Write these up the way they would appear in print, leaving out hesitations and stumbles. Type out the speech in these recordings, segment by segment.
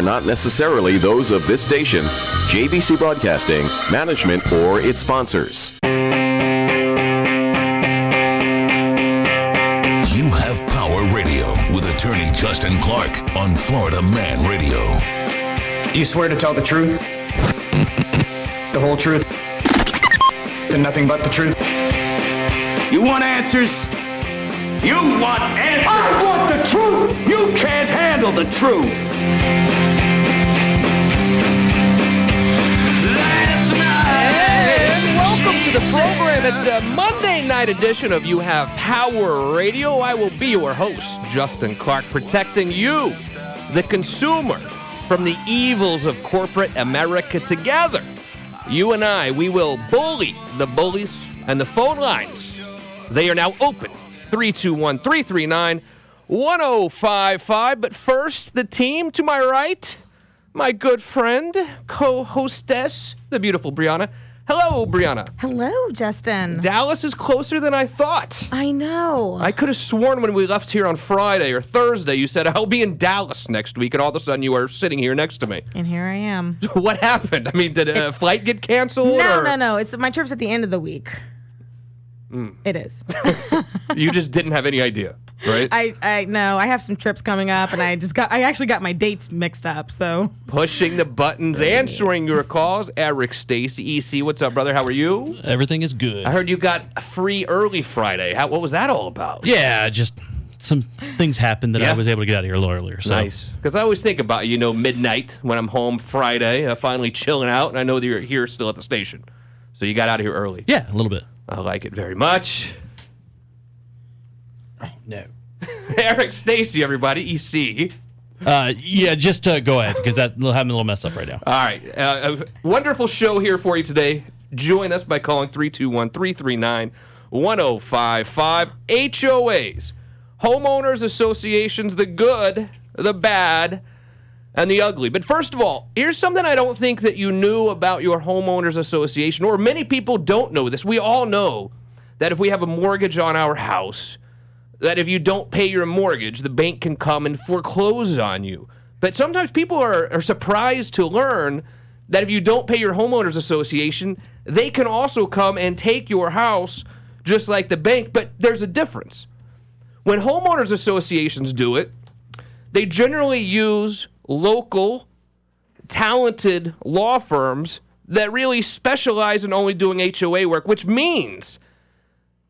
not necessarily those of this station, JBC Broadcasting, management, or its sponsors. You have Power Radio with attorney Justin Clark on Florida Man Radio. Do you swear to tell the truth? The whole truth? And nothing but the truth? You want answers? You want answers! I want the truth! You can't handle the truth! Last night... And welcome to the program. It's a Monday night edition of You Have Power Radio. I will be your host, Justin Clark, protecting you, the consumer, from the evils of corporate America. Together, you and I, we will bully the bullies, and the phone lines, they are now open. 321-339-1055. But first, the team to my right, my good friend, co-hostess, the beautiful Briana. Hello, Briana. Hello, Justin. Dallas is closer than I thought. I know. I could have sworn when we left here on Friday or Thursday, you said, I'll be in Dallas next week, and all of a sudden you are sitting here next to me. And here I am. What happened? I mean, did a flight get canceled? No. My trip's at the end of the week. It is. You just didn't have any idea, right? I know. I have some trips coming up, and I actually got my dates mixed up, so. Pushing the buttons, answering your calls. Eric, Stacy, EC, what's up, brother? How are you? Everything is good. I heard you got a free early Friday. What was that all about? Yeah, just some things happened that I was able to get out of here a little earlier. So. Nice. Because I always think about, midnight when I'm home Friday, finally chilling out, and I know that you're here still at the station. So you got out of here early. Yeah, a little bit. I like it very much. Oh, no. Eric, Stacy, everybody, EC. Yeah, just go ahead, because that will have me a little messed up right now. All right. A wonderful show here for you today. Join us by calling 321-339-1055. HOAs, homeowners associations, the good, the bad, and the ugly. But first of all, here's something I don't think that you knew about your homeowners association, or many people don't know this. We all know that if we have a mortgage on our house, that if you don't pay your mortgage, the bank can come and foreclose on you. But sometimes people are surprised to learn that if you don't pay your homeowners association, they can also come and take your house just like the bank. But there's a difference. When homeowners associations do it, they generally use local, talented law firms that really specialize in only doing HOA work, which means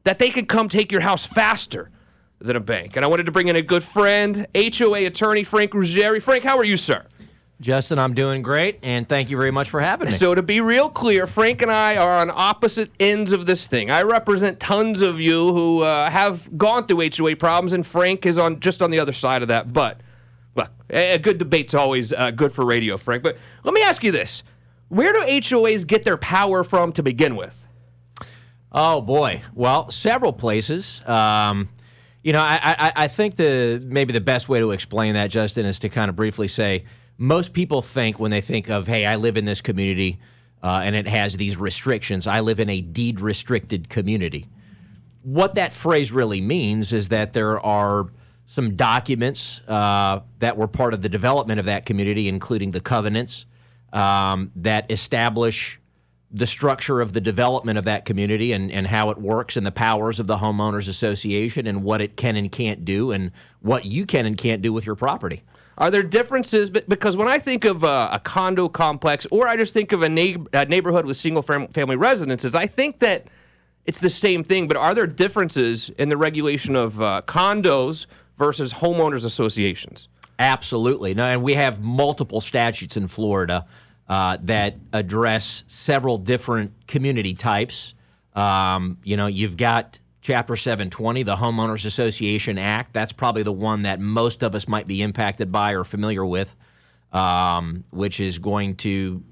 that they can come take your house faster than a bank. And I wanted to bring in a good friend, HOA attorney Frank Ruggieri. Frank, how are you, sir? Justin, I'm doing great, and thank you very much for having me. So to be real clear, Frank and I are on opposite ends of this thing. I represent tons of you who have gone through HOA problems, and Frank is just on the other side of that. But look, a good debate's always good for radio, Frank. But let me ask you this. Where do HOAs get their power from to begin with? Oh, boy. Well, several places. I think maybe the best way to explain that, Justin, is to kind of briefly say, most people think when they think of, hey, I live in this community and it has these restrictions, I live in a deed-restricted community. What that phrase really means is that there are some documents that were part of the development of that community, including the covenants that establish the structure of the development of that community and how it works and the powers of the homeowners association and what it can and can't do and what you can and can't do with your property. Are there differences? Because when I think of a condo complex, or I just think of a neighborhood with single-family residences, I think that it's the same thing. But are there differences in the regulation of condos versus homeowners associations? Absolutely. No, and we have multiple statutes in Florida that address several different community types. You've got Chapter 720, the Homeowners Association Act. That's probably the one that most of us might be impacted by or familiar with, which is going to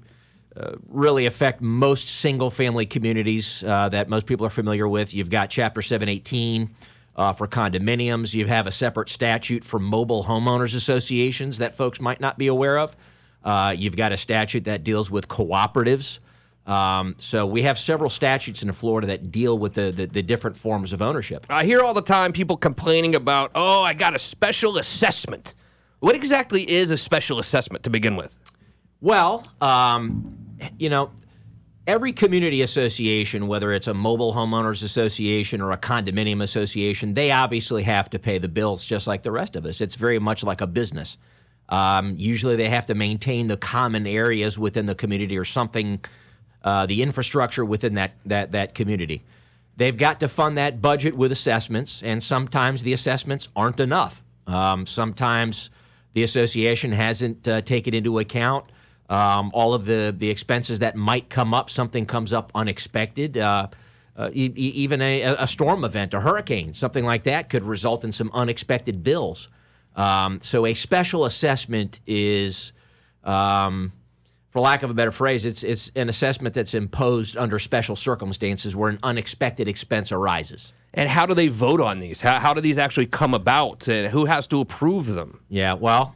really affect most single-family communities that most people are familiar with. You've got Chapter 718 for condominiums. You have a separate statute for mobile homeowners associations that folks might not be aware of. You've got a statute that deals with cooperatives. So we have several statutes in Florida that deal with the different forms of ownership. I hear all the time people complaining about, I got a special assessment What exactly is a special assessment to begin with? Well, every community association, whether it's a mobile homeowners association or a condominium association, they obviously have to pay the bills just like the rest of us. It's very much like a business. Usually they have to maintain the common areas within the community or something, the infrastructure within that community. They've got to fund that budget with assessments, and sometimes the assessments aren't enough. Sometimes the association hasn't taken into account all of the expenses that might come up. Something comes up unexpected. Even a storm event, a hurricane, something like that could result in some unexpected bills. So a special assessment is, for lack of a better phrase, it's an assessment that's imposed under special circumstances where an unexpected expense arises. And how do they vote on these? How do these actually come about? And who has to approve them? Yeah, well,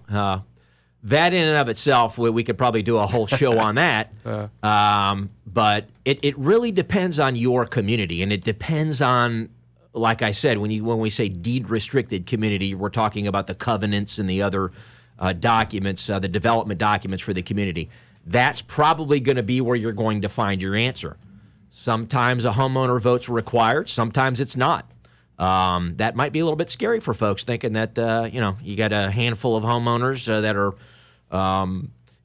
that in and of itself, we could probably do a whole show on that. But it really depends on your community, and it depends on, like I said, when we say deed-restricted community, we're talking about the covenants and the other documents, the development documents for the community. That's probably going to be where you're going to find your answer. Sometimes a homeowner vote's required. Sometimes it's not. That might be a little bit scary for folks, thinking that you got a handful of homeowners that are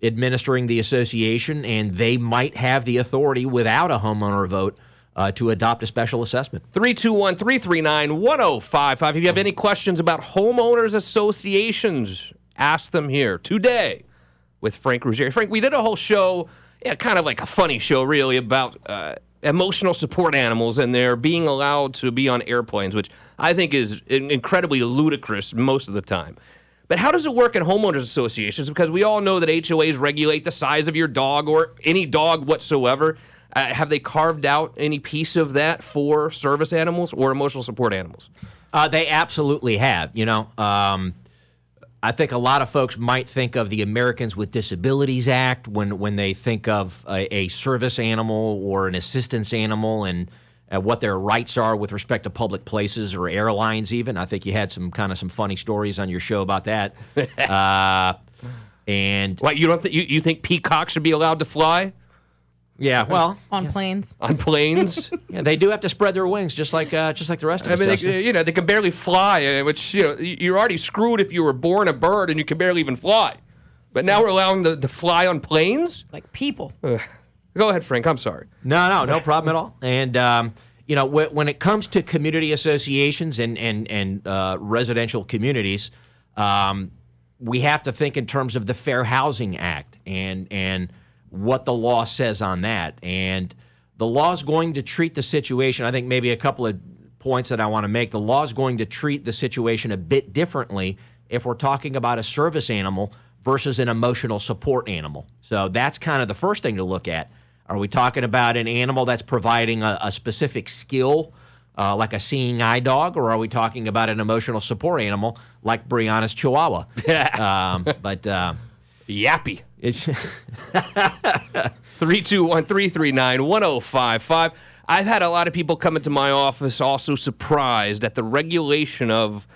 administering the association, and they might have the authority without a homeowner vote to adopt a special assessment. 321-339-1055. If you have any questions about homeowners associations, ask them here today with Frank Ruggieri. Frank, we did a whole show, kind of like a funny show, really, about emotional support animals and their being allowed to be on airplanes, which I think is incredibly ludicrous most of the time. But how does it work in homeowners associations? Because we all know that HOAs regulate the size of your dog or any dog whatsoever. Have they carved out any piece of that for service animals or emotional support animals? They absolutely have. I think a lot of folks might think of the Americans with Disabilities Act when they think of a service animal or an assistance animal and what their rights are with respect to public places or airlines even. I think you had some funny stories on your show about that. And what, you think peacocks should be allowed to fly? Yeah, well, on planes. On planes, yeah, they do have to spread their wings just like the rest of us. I mean, they can barely fly, which you're already screwed if you were born a bird and you can barely even fly. But now we're allowing them to fly on planes, like people. Go ahead, Frank. I'm sorry. No problem at all. And when it comes to community associations and residential communities, we have to think in terms of the Fair Housing Act and what the law says on that. And the law is going to treat the situation, I think maybe a couple of points that I want to make. The law is going to treat the situation a bit differently if we're talking about a service animal versus an emotional support animal. So that's kind of the first thing to look at. Are we talking about an animal that's providing a specific skill, like a seeing eye dog, or are we talking about an emotional support animal like Briana's Chihuahua? Yappy. It's 321-339-1055. I've had a lot of people come into my office also surprised at the regulation of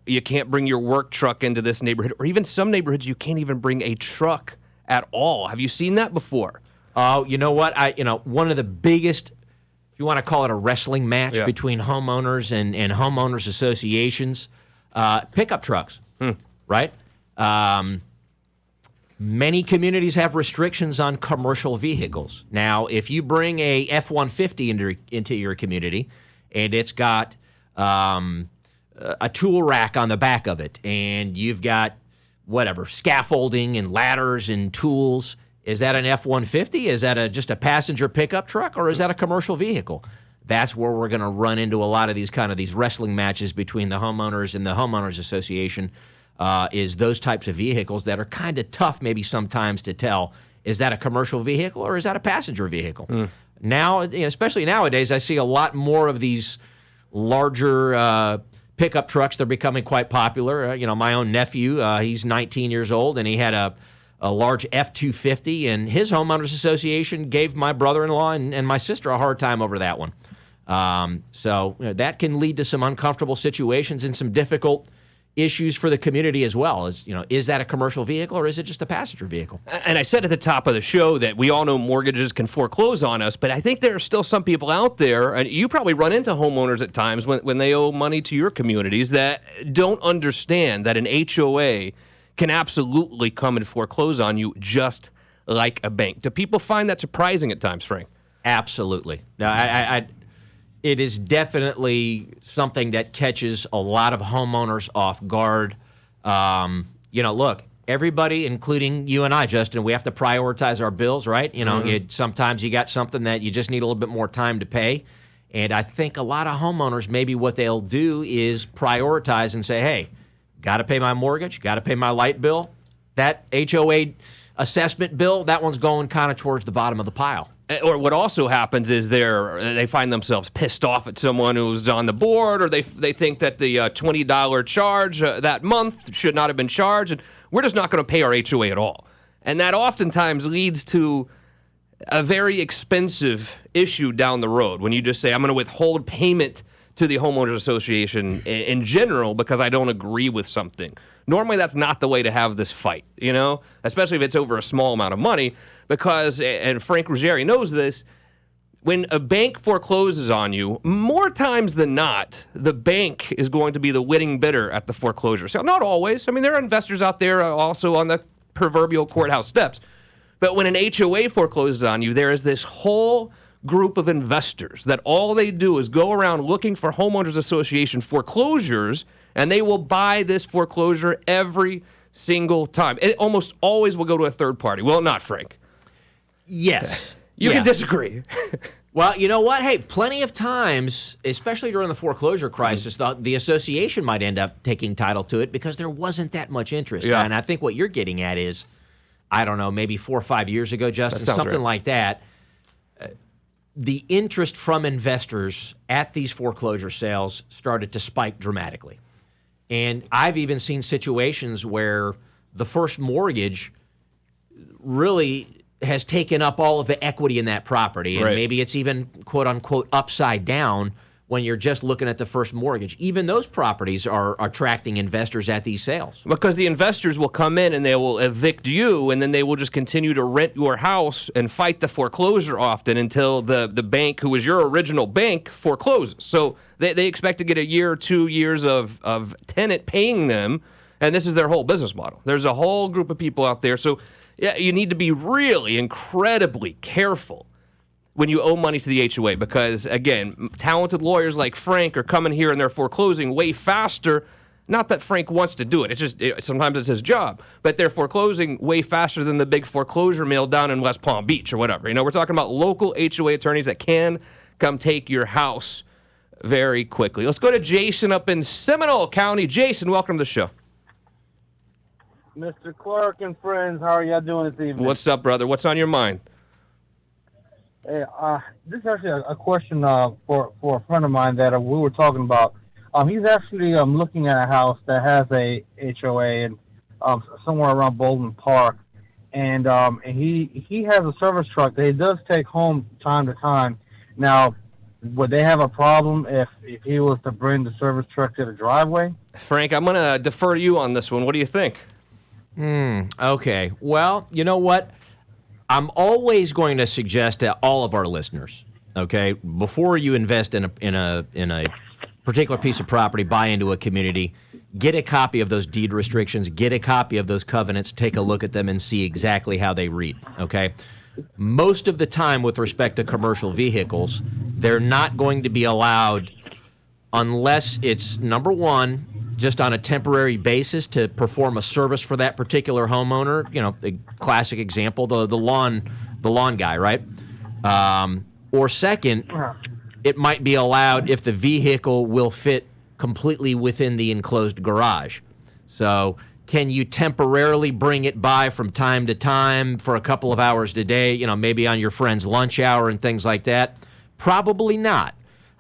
you can't bring your work truck into this neighborhood, or even some neighborhoods you can't even bring a truck at all. Have you seen that before? Oh, you know what? One of the biggest, if you want to call it a wrestling match between homeowners and homeowners associations, pickup trucks, right? Many communities have restrictions on commercial vehicles. Now, if you bring a F-150 into your community and it's got a tool rack on the back of it and you've got scaffolding and ladders and tools, is that an F-150? Is that just a passenger pickup truck, or is that a commercial vehicle? That's where we're going to run into a lot of these wrestling matches between the homeowners and the homeowners association. Is those types of vehicles that are kind of tough maybe sometimes to tell, is that a commercial vehicle or is that a passenger vehicle? Now, especially nowadays, I see a lot more of these larger pickup trucks. They're becoming quite popular. My own nephew, he's 19 years old, and he had a large F-250, and his homeowners association gave my brother-in-law and my sister a hard time over that one. So that can lead to some uncomfortable situations and some difficult issues for the community as well. Is that a commercial vehicle or is it just a passenger vehicle? And I said at the top of the show that we all know mortgages can foreclose on us, but I think there are still some people out there, and you probably run into homeowners at times when they owe money to your communities that don't understand that an HOA can absolutely come and foreclose on you just like a bank. Do people find that surprising at times, Frank? Absolutely. No, it is definitely something that catches a lot of homeowners off guard. Look, everybody, including you and I, Justin, we have to prioritize our bills, right? Sometimes you got something that you just need a little bit more time to pay. And I think a lot of homeowners, maybe what they'll do is prioritize and say, hey, got to pay my mortgage, got to pay my light bill. That HOA assessment bill, that one's going kind of towards the bottom of the pile. Or what also happens is they find themselves pissed off at someone who's on the board, or they think that the $20 charge that month should not have been charged, and we're just not going to pay our HOA at all. And that oftentimes leads to a very expensive issue down the road when you just say, I'm going to withhold payment to the homeowners association in general because I don't agree with something. Normally, that's not the way to have this fight, especially if it's over a small amount of money, because, and Frank Ruggieri knows this, when a bank forecloses on you, more times than not, the bank is going to be the winning bidder at the foreclosure sale. Not always. I mean, there are investors out there also on the proverbial courthouse steps. But when an HOA forecloses on you, there is this whole group of investors that all they do is go around looking for homeowners association foreclosures, and they will buy this foreclosure every single time. It almost always will go to a third party. Will it not, Frank? Yes. You can disagree. Well, you know what? Hey, plenty of times, especially during the foreclosure crisis, the association might end up taking title to it because there wasn't that much interest. Yeah. And I think what you're getting at is, I don't know, maybe 4 or 5 years ago, Justin, something right. like that. The interest from investors at these foreclosure sales started to spike dramatically. And I've even seen situations where the first mortgage really has taken up all of the equity in that property. And maybe it's even, quote unquote, upside down when you're just looking at the first mortgage. Even those properties are attracting investors at these sales. Because the investors will come in and they will evict you, and then they will just continue to rent your house and fight the foreclosure often until the bank, who was your original bank, forecloses. So they expect to get a year or 2 years of tenant paying them, and this is their whole business model. There's a whole group of people out there. So yeah, you need to be really incredibly careful when you owe money to the HOA, because, again, talented lawyers like Frank are coming here and they're foreclosing way faster. Not that Frank wants to do it. It's just sometimes it's his job. But they're foreclosing way faster than the big foreclosure mill down in West Palm Beach or whatever. We're talking about local HOA attorneys that can come take your house very quickly. Let's go to Jason up in Seminole County. Jason, welcome to the show. Mr. Clark and friends, how are y'all doing this evening? What's up, brother? What's on your mind? Hey, this is actually a question for a friend of mine that we were talking about. He's actually looking at a house that has a HOA and somewhere around Bolton Park, and he has a service truck that he does take home time to time. Now, would they have a problem if he was to bring the service truck to the driveway? Frank, I'm going to defer to you on this one. What do you think? Okay. Well, you know what? I'm always going to suggest to all of our listeners, okay, before you invest in a particular piece of property, buy into a community, get a copy of those deed restrictions, get a copy of those covenants, take a look at them and see exactly how they read, okay? Most of the time with respect to commercial vehicles, they're not going to be allowed unless it's, number one, just on a temporary basis to perform a service for that particular homeowner. The classic example, the lawn guy, right? Or second, it might be allowed if the vehicle will fit completely within the enclosed garage. So can you temporarily bring it by from time to time for a couple of hours a day, maybe on your friend's lunch hour and things like that? Probably not.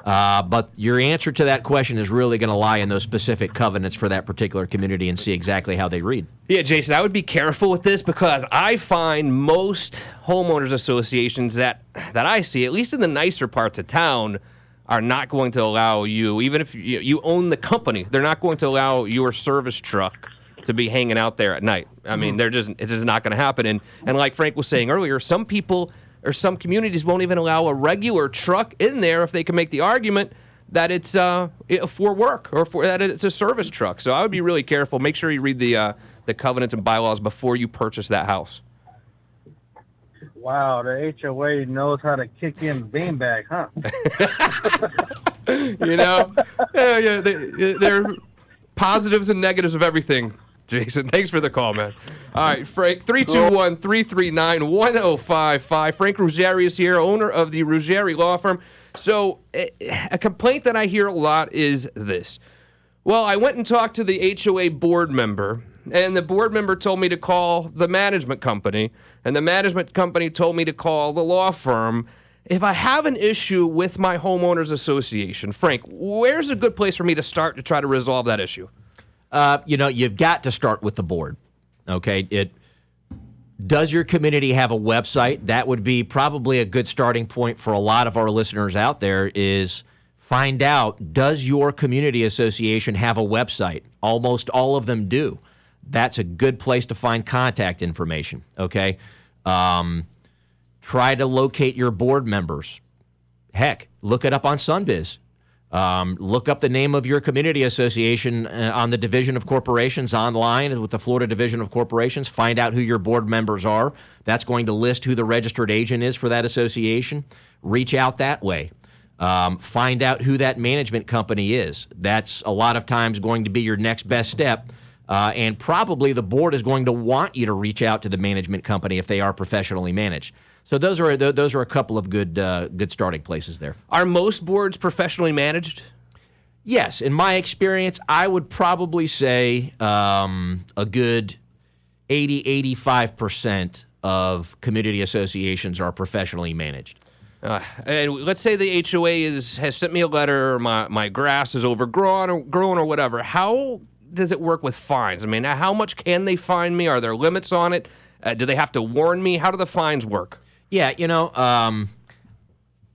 But your answer to that question is really going to lie in those specific covenants for that particular community and see exactly how they read. Yeah, Jason, I would be careful with this because I find most homeowners associations that I see, at least in the nicer parts of town, are not going to allow you, even if you own the company, they're not going to allow your service truck to be hanging out there at night. I mean, it's just not going to happen. And like Frank was saying earlier, some people or some communities won't even allow a regular truck in there if they can make the argument that it's for work or that it's a service truck. So I would be really careful. Make sure you read the covenants and bylaws before you purchase that house. Wow, the HOA knows how to kick in the beanbag, huh? They're positives and negatives of everything. Jason, thanks for the call, man. All right, Frank, 321-339-1055. Frank Ruggieri is here, owner of the Ruggieri Law Firm. So a complaint that I hear a lot is this. Well, I went and talked to the HOA board member, and the board member told me to call the management company, and the management company told me to call the law firm. If I have an issue with my homeowners association, Frank, where's a good place for me to start to try to resolve that issue? You've got to start with the board. Okay, does your community have a website? That would be probably a good starting point for a lot of our listeners out there is find out, does your community association have a website? Almost all of them do. That's a good place to find contact information, okay? Try to locate your board members. Heck, look it up on Sunbiz. Look up the name of your community association on the Division of Corporations online with the Florida Division of Corporations. Find out who your board members are. That's going to list who the registered agent is for that association. Reach out that way. Find out who that management company is. That's a lot of times going to be your next best step. And probably the board is going to want you to reach out to the management company if they are professionally managed. So those are a couple of good starting places there. Are most boards professionally managed? Yes. In my experience, I would probably say a good 80-85% of community associations are professionally managed. And let's say the HOA has sent me a letter, or my grass is overgrown or whatever. How does it work with fines? I mean, how much can they fine me? Are there limits on it? Do they have to warn me? How do the fines work? Yeah,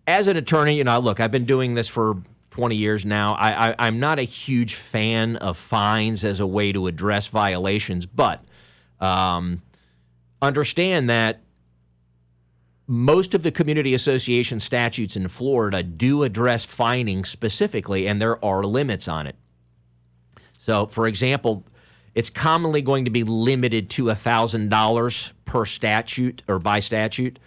as an attorney, look, I've been doing this for 20 years now. I'm not a huge fan of fines as a way to address violations, but understand that most of the community association statutes in Florida do address fining specifically, and there are limits on it. So, for example, it's commonly going to be limited to $1,000 per statute or by statute.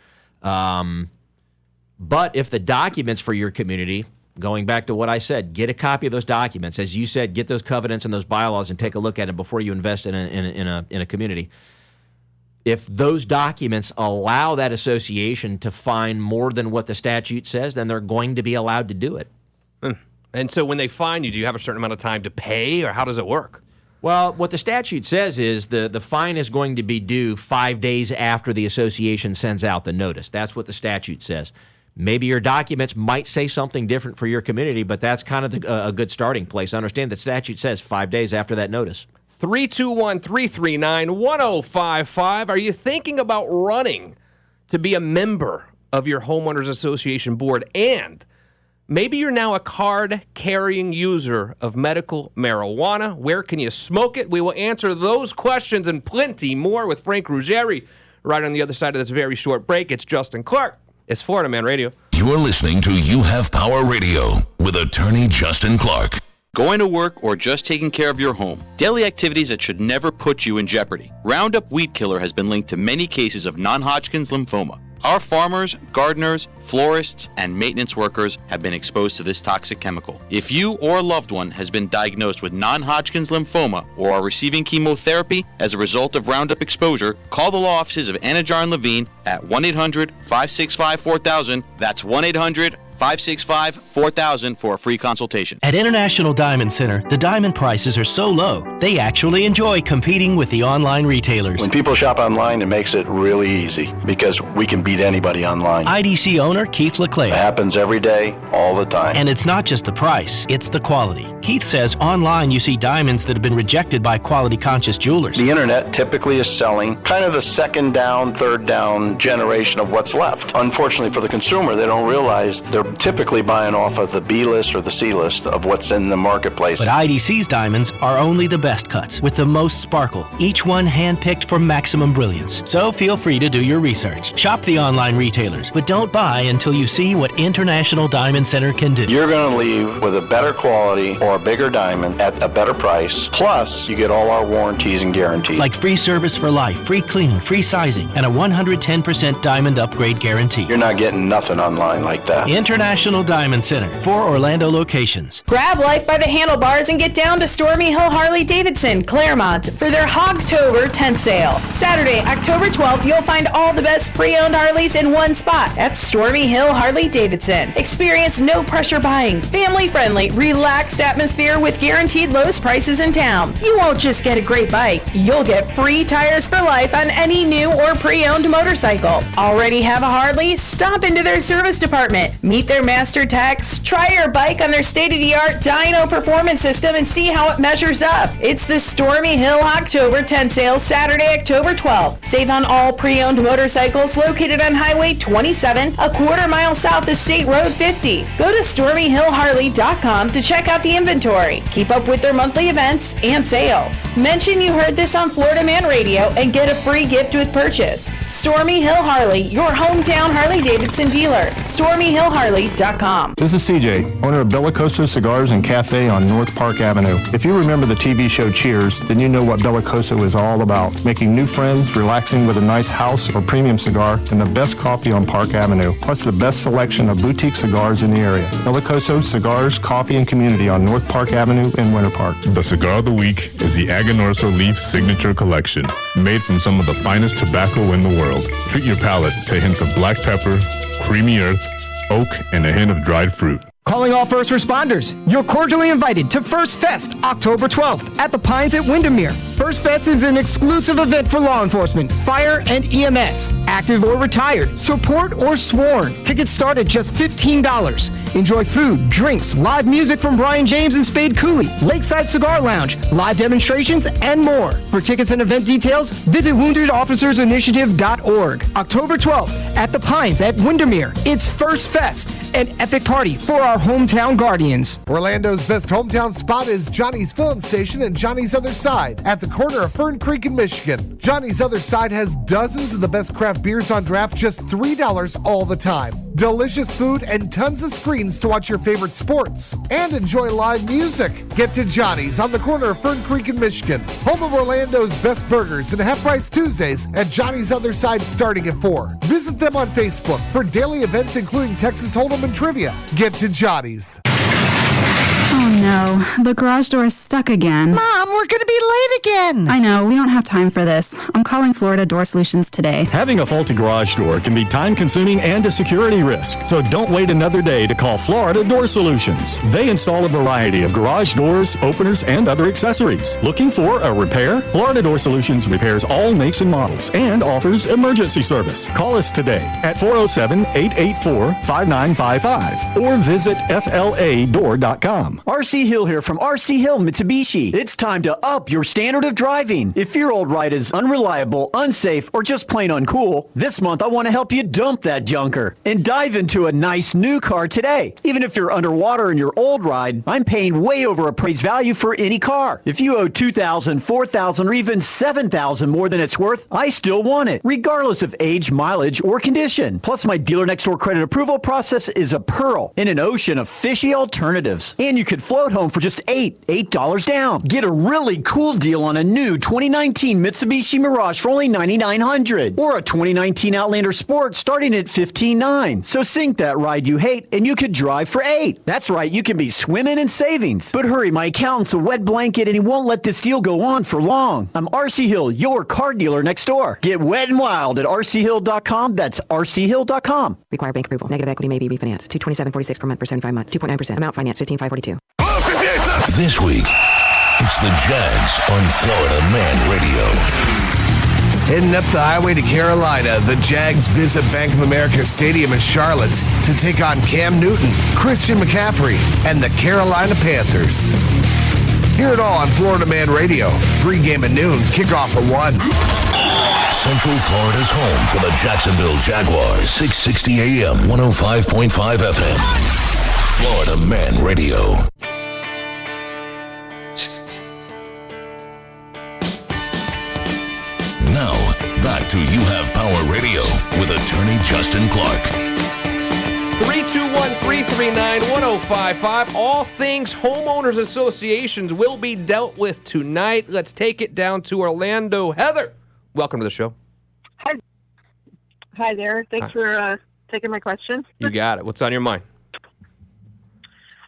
But if the documents for your community, going back to what I said, get a copy of those documents. As you said, get those covenants and those bylaws and take a look at them before you invest in a community. If those documents allow that association to fine more than what the statute says, then they're going to be allowed to do it. And so when they fine you, do you have a certain amount of time to pay, or how does it work? Well, what the statute says is the fine is going to be due 5 days after the association sends out the notice. That's what the statute says. Maybe your documents might say something different for your community, but that's kind of a good starting place. Understand the statute says 5 days after that notice. 321-339-1055. Are you thinking about running to be a member of your homeowners association board? And maybe you're now a card-carrying user of medical marijuana. Where can you smoke it? We will answer those questions and plenty more with Frank Ruggieri right on the other side of this very short break. It's Justin Clark. It's Florida Man Radio. You're listening to You Have Power Radio with attorney Justin Clark. Going to work or just taking care of your home. Daily activities that should never put you in jeopardy. Roundup Weed Killer has been linked to many cases of non-Hodgkin's lymphoma. Our farmers, gardeners, florists, and maintenance workers have been exposed to this toxic chemical. If you or a loved one has been diagnosed with non-Hodgkin's lymphoma or are receiving chemotherapy as a result of Roundup exposure, call the law offices of Anajar and Levine at 1-800-565-4000. That's 1-800-565-4000 for a free consultation. At International Diamond Center, the diamond prices are so low, they actually enjoy competing with the online retailers. When people shop online, it makes it really easy because we can beat anybody online. IDC owner Keith LeClaire. It happens every day, all the time. And it's not just the price, it's the quality. Keith says online you see diamonds that have been rejected by quality-conscious jewelers. The internet typically is selling kind of the second down, third down generation of what's left. Unfortunately for the consumer, they don't realize they're typically buying off of the B list or the C list of what's in the marketplace. But IDC's diamonds are only the best cuts with the most sparkle, each one handpicked for maximum brilliance. So feel free to do your research. Shop the online retailers, but don't buy until you see what International Diamond Center can do. You're going to leave with a better quality or a bigger diamond at a better price. Plus, you get all our warranties and guarantees. Like free service for life, free cleaning, free sizing, and a 110% diamond upgrade guarantee. You're not getting nothing online like that. International Diamond Center, 4 Orlando locations. Grab life by the handlebars and get down to Stormy Hill Harley-Davidson, Claremont, for their Hogtober tent sale. Saturday, October 12th, you'll find all the best pre-owned Harleys in one spot at Stormy Hill Harley-Davidson. Experience no-pressure buying, family-friendly, relaxed atmosphere with guaranteed lowest prices in town. You won't just get a great bike, you'll get free tires for life on any new or pre-owned motorcycle. Already have a Harley? Stop into their service department. Meet their master techs, try your bike on their state-of-the-art dyno performance system and see how it measures up. It's the Stormy Hill October tent sale Saturday, October 12th. Save on all pre-owned motorcycles located on Highway 27, a quarter mile south of State Road 50. Go to StormyHillHarley.com to check out the inventory. Keep up with their monthly events and sales. Mention you heard this on Florida Man Radio and get a free gift with purchase. Stormy Hill Harley, your hometown Harley-Davidson dealer. StormyHillHarley.com. This is CJ, owner of Bellicoso Cigars and Cafe on North Park Avenue. If you remember the TV show Cheers, then you know what Bellicoso is all about. Making new friends, relaxing with a nice house or premium cigar, and the best coffee on Park Avenue. Plus the best selection of boutique cigars in the area. Bellicoso Cigars, Coffee, and Community on North Park Avenue in Winter Park. The cigar of the week is the Aganorsa Leaf Signature Collection, made from some of the finest tobacco in the world. Treat your palate to hints of black pepper, creamy earth, oak, and a hint of dried fruit. Calling all first responders. You're cordially invited to First Fest, October 12th, at the Pines at Windermere. First Fest is an exclusive event for law enforcement, fire, and EMS, active or retired, support or sworn. Tickets start at just $15. Enjoy food, drinks, live music from Brian James and Spade Cooley, Lakeside Cigar Lounge, live demonstrations, and more. For tickets and event details, visit WoundedOfficersInitiative.org. October 12th, at the Pines at Windermere. It's First Fest, an epic party for our hometown guardians. Orlando's best hometown spot is Johnny's Filling Station and Johnny's Other Side at the corner of Fern Creek in Michigan. Johnny's Other Side has dozens of the best craft beers on draft, just $3 all the time. Delicious food and tons of screens to watch your favorite sports. And enjoy live music. Get to Johnny's on the corner of Fern Creek in Michigan. Home of Orlando's best burgers and half-price Tuesdays at Johnny's Other Side starting at 4. Visit them on Facebook for daily events including Texas Hold'em and trivia. Get to Johnny's. Oh no, the garage door is stuck again. Mom, we're gonna be late again. I know, we don't have time for this. I'm calling Florida Door Solutions today. Having a faulty garage door can be time-consuming and a security risk, so don't wait another day to call Florida Door Solutions. They install a variety of garage doors, openers, and other accessories. Looking for a repair? Florida Door Solutions repairs all makes and models and offers emergency service. Call us today at 407-884-5955 or visit fladoor.com. RC Hill here from RC Hill Mitsubishi. It's time to up your standard of driving. If your old ride is unreliable, unsafe, or just plain uncool, this month I want to help you dump that junker and dive into a nice new car today. Even if you're underwater in your old ride, I'm paying way over appraised value for any car. If you owe $2,000, $4,000, or even $7,000 more than it's worth, I still want it, regardless of age, mileage, or condition. Plus, my dealer next door credit approval process is a pearl in an ocean of fishy alternatives. And you could float home for just $8 down. Get a really cool deal on a new 2019 Mitsubishi Mirage for only $9,900 or a 2019 Outlander Sport starting at $15,900. So sink that ride you hate and you could drive for $8. That's right, you can be swimming in savings. But hurry, my accountant's a wet blanket and he won't let this deal go on for long. I'm RC Hill, your car dealer next door. Get wet and wild at rchill.com. That's rchill.com. Require bank approval. Negative equity may be refinanced. $227.46 per month for 75 months. 2.9%. Amount financed $15,542. This week, it's the Jags on Florida Man Radio. Heading up the highway to Carolina, the Jags visit Bank of America Stadium in Charlotte to take on Cam Newton, Christian McCaffrey, and the Carolina Panthers. Hear it all on Florida Man Radio. Pre-game at noon, kickoff at 1. Central Florida's home for the Jacksonville Jaguars. 660 AM, 105.5 FM. Florida Man Radio. Now, back to You Have Power Radio with attorney Justin Clark. 321-339-1055. All things homeowners associations will be dealt with tonight. Let's take it down to Orlando. Heather, welcome to the show. Hi there. Thanks for taking my question. You got it. What's on your mind?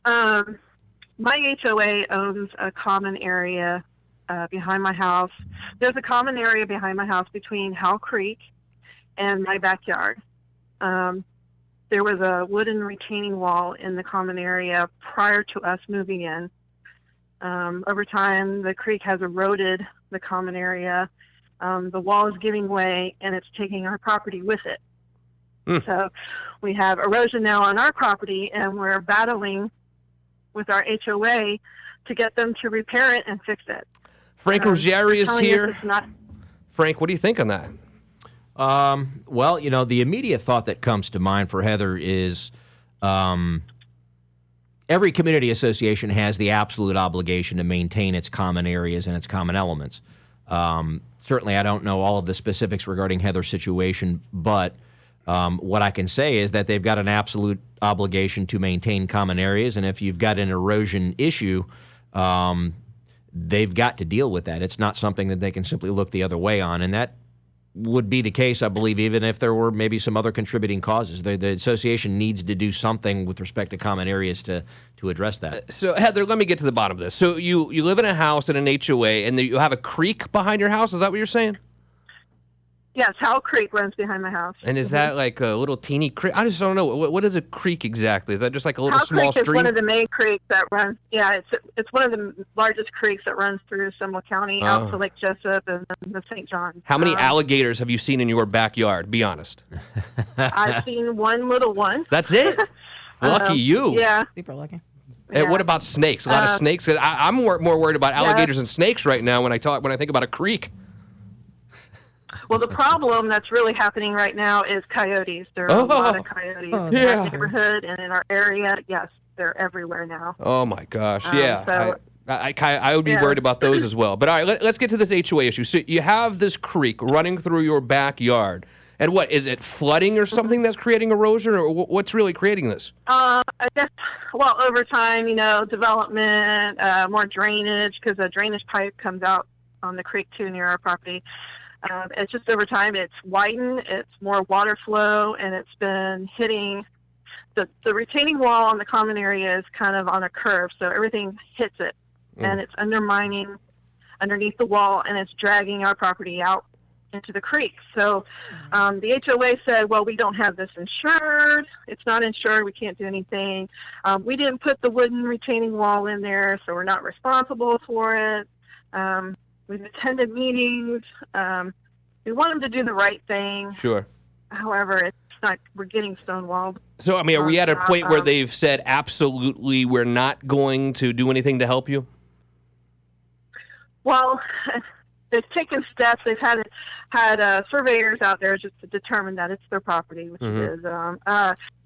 My HOA owns a common area behind my house. There's a common area behind my house between Howell Creek and my backyard. There was a wooden retaining wall in the common area prior to us moving in. Over time, the creek has eroded the common area. The wall is giving way, and it's taking our property with it. So we have erosion now on our property, and we're battling with our HOA to get them to repair it and fix it. Frank Ruggieri is here. Not... Frank, what do you think on that? Well, the immediate thought that comes to mind for Heather is every community association has the absolute obligation to maintain its common areas and its common elements. Certainly, I don't know all of the specifics regarding Heather's situation, but what I can say is that they've got an absolute obligation to maintain common areas, and if you've got an erosion issue, they've got to deal with that. It's not something that they can simply look the other way on, and that would be the case, I believe, even if there were maybe some other contributing causes. The association needs to do something with respect to common areas to address that. So, Heather, let me get to the bottom of this. So you live in a house in an HOA, and you have a creek behind your house? Is that what you're saying? Yes, Howell Creek runs behind my house. And is that like a little teeny creek? I just don't know. What is a creek exactly? Is that just like a little Howell small Creek stream? is one of the main creeks that runs. Yeah, it's one of the largest creeks that runs through Seminole County out to Lake Jessup and the St. John. How many alligators have you seen in your backyard? Be honest. I've seen one little one. That's it? Lucky you. Yeah. Super lucky. And what about snakes? A lot of snakes? 'Cause I'm more worried about alligators and snakes right now when I think about a creek. Well, the problem that's really happening right now is coyotes. There are a lot of coyotes in our neighborhood and in our area. Yes, they're everywhere now. Oh, my gosh. Yeah. I would be worried about those as well. But all right, let's get to this HOA issue. So you have this creek running through your backyard. And what, is it flooding or something that's creating erosion? Or what's really creating this? I guess, well, over time, development, more drainage, because a drainage pipe comes out on the creek, too, near our property. It's just over time, it's widened, it's more water flow, and it's been hitting the retaining wall on the common area is kind of on a curve, so everything hits it, and it's undermining underneath the wall, and it's dragging our property out into the creek. So the HOA said, well, we don't have this insured. It's not insured. We can't do anything. We didn't put the wooden retaining wall in there, so we're not responsible for it. We've attended meetings. We want them to do the right thing. Sure. However, it's not. We're getting stonewalled. So, I mean, are we at a point where they've said, absolutely, we're not going to do anything to help you? Well, they've taken steps. They've had surveyors out there just to determine that it's their property, which is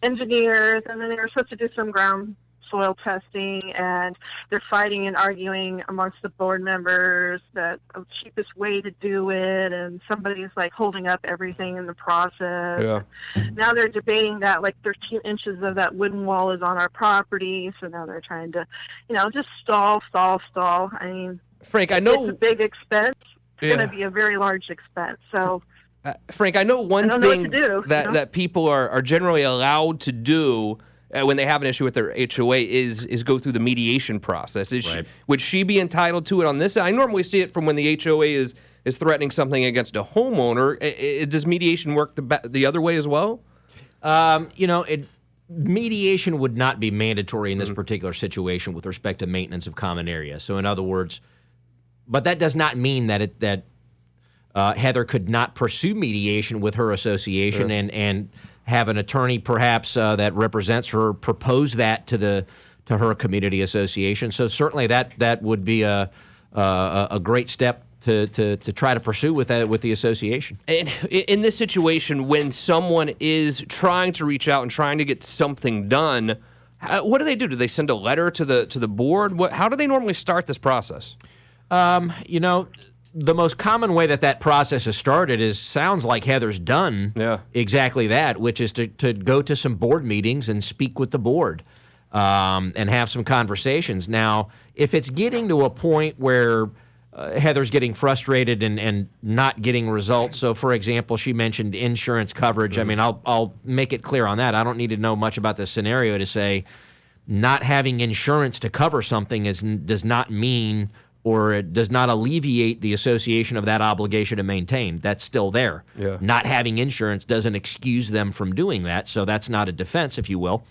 engineers, and then they were supposed to do some ground soil testing, and they're fighting and arguing amongst the board members that the cheapest way to do it, and somebody's like holding up everything in the process. Yeah. Now they're debating that like 13 inches of that wooden wall is on our property, so now they're trying to, just stall. I mean, Frank, I know it's a big expense. It's going to be a very large expense. So, Frank, I know one thing that people are generally allowed to do when they have an issue with their HOA is go through the mediation process. Would she be entitled to it on this? I normally see it from when the HOA is threatening something against a homeowner. Does mediation work the other way as well? Mediation would not be mandatory in this particular situation with respect to maintenance of common areas. So in other words, but that does not mean that Heather could not pursue mediation with her association and have an attorney perhaps that represents her propose that to her community association. So certainly that would be a great step to try to pursue with the association. And in this situation, when someone is trying to reach out and trying to get something done, what do they do? Do they send a letter to the board? How do they normally start this process? The most common way that process is started sounds like Heather's done exactly that, which is to go to some board meetings and speak with the board and have some conversations. Now, if it's getting to a point where Heather's getting frustrated and not getting results, so for example, she mentioned insurance coverage. I mean, I'll make it clear on that. I don't need to know much about this scenario to say not having insurance to cover something does not mean or it does not alleviate the association of that obligation to maintain. That's still there. Yeah. Not having insurance doesn't excuse them from doing that, so that's not a defense, if you will.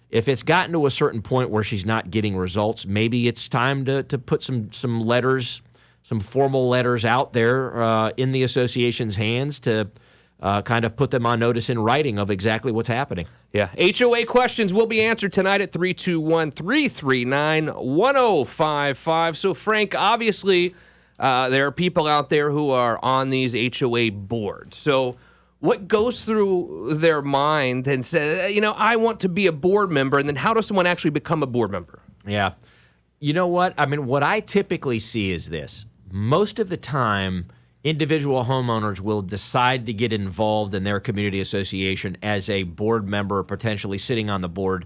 If it's gotten to a certain point where she's not getting results, maybe it's time to put some letters, some formal letters out there in the association's hands to kind of put them on notice in writing of exactly what's happening. Yeah. HOA questions will be answered tonight at 321-339-1055. So, Frank, obviously, there are people out there who are on these HOA boards. So, what goes through their mind and says, I want to be a board member, and then how does someone actually become a board member? Yeah. You know what? I mean, what I typically see is this. Most of the time, individual homeowners will decide to get involved in their community association as a board member, potentially sitting on the board,